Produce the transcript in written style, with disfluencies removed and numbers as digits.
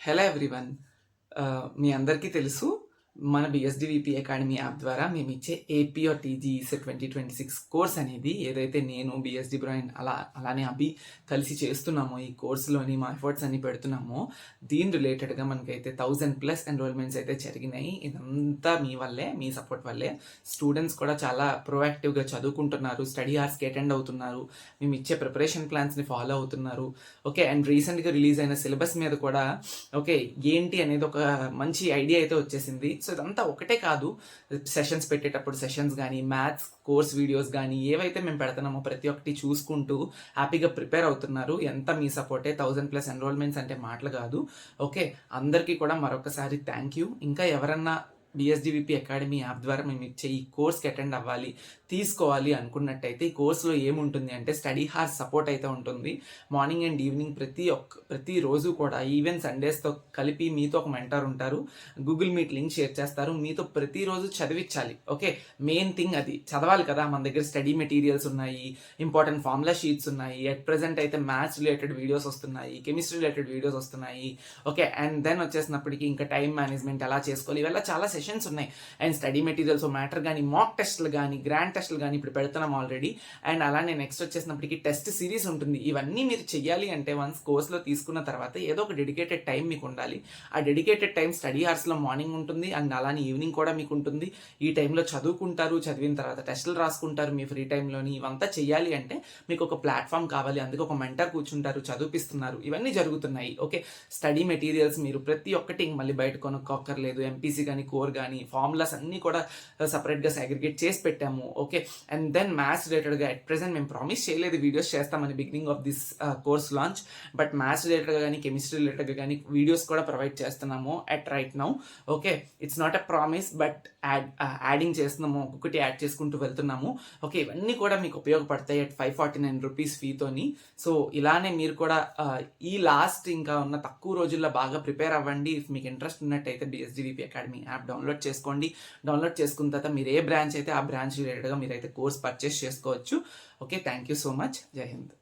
Hello everyone. మీ అందరికీ తెలుసు మన బిఎస్డివిపి అకాడమీ యాప్ ద్వారా మేము ఇచ్చే AP or TG ECET 2026 course అనేది ఏదైతే నేను బిఎస్డి బ్రాయిన్ అలానే అభి కలిసి చేస్తున్నామో ఈ కోర్సులోని మా ఎఫర్ట్స్ అన్ని పెడుతున్నామో దీని రిలేటెడ్గా మనకైతే 1000+ ఎన్రోల్మెంట్స్ అయితే జరిగినాయి. ఇదంతా మీ వల్లే, మీ సపోర్ట్ వల్లే. స్టూడెంట్స్ కూడా చాలా ప్రొయాక్టివ్గా చదువుకుంటున్నారు, స్టడీ అవర్స్కి అటెండ్ అవుతున్నారు, మేము ఇచ్చే ప్రిపరేషన్ ప్లాన్స్ని ఫాలో అవుతున్నారు. ఓకే, అండ్ రీసెంట్గా రిలీజ్ అయిన సిలబస్ మీద కూడా ఓకే ఏంటి అనేది ఒక మంచి ఐడియా అయితే వచ్చేసింది. సో ఇదంతా ఒకటే కాదు, సెషన్స్ పెట్టేటప్పుడు సెషన్స్ కానీ, మ్యాథ్స్ కోర్స్ వీడియోస్ కానీ ఏవైతే మేము పెడుతున్నామో ప్రతి ఒక్కటి చూసుకుంటూ హ్యాపీగా ప్రిపేర్ అవుతున్నారు. ఎంత మీ సపోర్టే. 1000+ ఎన్రోల్మెంట్స్ అంటే మాటలు కాదు. ఓకే, అందరికీ కూడా మరొకసారి థ్యాంక్ యూ. ఇంకా ఎవరన్నా బిఎస్డివిపి అకాడమీ యాప్ ద్వారా మేము ఇచ్చే ఈ కోర్స్కి అటెండ్ అవ్వాలి, తీసుకోవాలి అనుకున్నట్టయితే ఈ కోర్సులో ఏముంటుంది అంటే స్టడీ హార్స్ సపోర్ట్ అయితే ఉంటుంది. మార్నింగ్ అండ్ ఈవినింగ్ ప్రతిరోజు కూడా ఈవెన్ సండేస్తో కలిపి మీతో ఒక మెంటర్ ఉంటారు. గూగుల్ మీట్ లింక్ షేర్ చేస్తారు, మీతో ప్రతిరోజు చదివించాలి. ఓకే, మెయిన్ థింగ్ అది చదవాలి కదా. మన దగ్గర స్టడీ మెటీరియల్స్ ఉన్నాయి, ఇంపార్టెంట్ ఫార్ములా షీట్స్ ఉన్నాయి, అట్ ప్రెసెంట్ అయితే మ్యాథ్స్ రిలేటెడ్ వీడియోస్ వస్తున్నాయి, కెమిస్ట్రీ రిలేటెడ్ వీడియోస్ వస్తున్నాయి. ఓకే, అండ్ దెన్ వచ్చేసినప్పటికీ ఇంకా టైం మేనేజ్మెంట్ ఎలా చేసుకోవాలి, ఇవల్ల చాలా సెషన్స్ ఉన్నాయి. అండ్ స్టడీ మెటీరియల్స్ మ్యాటర్ కానీ, మాక్ టెస్ట్లు కానీ, గ్రాండ్ టెస్ట్లు కానీ ఇప్పుడు పెడుతున్నాం ఆల్రెడీ. అండ్ అలానే నెక్స్ట్ వచ్చేసినప్పటికీ టెస్ట్ సిరీస్ ఉంటుంది. ఇవన్నీ మీరు చెయ్యాలి అంటే వన్స్ కోర్స్లో తీసుకున్న తర్వాత ఏదో ఒక డెడికేటెడ్ టైం మీకు ఉండాలి. ఆ డెడికేటెడ్ టైం స్టడీ అవర్స్లో మార్నింగ్ ఉంటుంది, అండ్ అలానే ఈవినింగ్ కూడా మీకు ఉంటుంది. ఈ టైంలో చదువుకుంటారు, చదివిన తర్వాత టెస్టులు రాసుకుంటారు మీ ఫ్రీ టైంలోని. ఇవంతా చెయ్యాలి అంటే మీకు ఒక ప్లాట్ఫామ్ కావాలి, అందుకే ఒక మెంటర్ కూర్చుంటారు, చదివిపిస్తున్నారు, ఇవన్నీ జరుగుతున్నాయి. ఓకే, స్టడీ మెటీరియల్స్ మీరు ప్రతి ఒక్కటి మళ్ళీ బయట కొనుక్కోక్కర్లేదు. ఎంపీసీ కానీ, కోర్ కానీ, ఫార్ములాస్ అన్నీ కూడా సపరేట్గా సాగ్రిగేట్ చేసి పెట్టాము. ఓకే, అండ్ దెన్ మ్యాథ్స్ రిలేటెడ్గా అట్ ప్రెసెంట్ మేము ప్రామిస్ చేయలేదు వీడియోస్ చేస్తామని beginning of this course launch, but maths రిలేటెడ్గా కానీ, కెమిస్ట్రీ రిలేటెడ్గా కానీ వీడియోస్ కూడా ప్రొవైడ్ చేస్తున్నాము at right now. Okay, it's not a promise, but adding చేస్తున్నాము, ఒక్కొక్కటి యాడ్ చేసుకుంటూ వెళ్తున్నాము. ఓకే, ఇవన్నీ కూడా మీకు ఉపయోగపడతాయి అట్ 549 రూపీస్ ఫీతోని. సో ఇలానే మీరు కూడా ఈ లాస్ట్ ఇంకా ఉన్న తక్కువ రోజుల్లో బాగా ప్రిపేర్ అవ్వండి. ఇఫ్ మీకు ఇంట్రెస్ట్ ఉన్నట్టయితే బిఎస్డివిపి అకాడమీ యాప్ డౌన్లోడ్ చేసుకోండి. డౌన్లోడ్ చేసుకున్న తర్వాత మీరు ఏ బ్రాంచ్ అయితే ఆ బ్రాంచ్ రిలేటెడ్గా మీరైతే కోర్స్ పర్చేస్ చేసుకోవచ్చు. Okay, thank you so much. జై హింద్.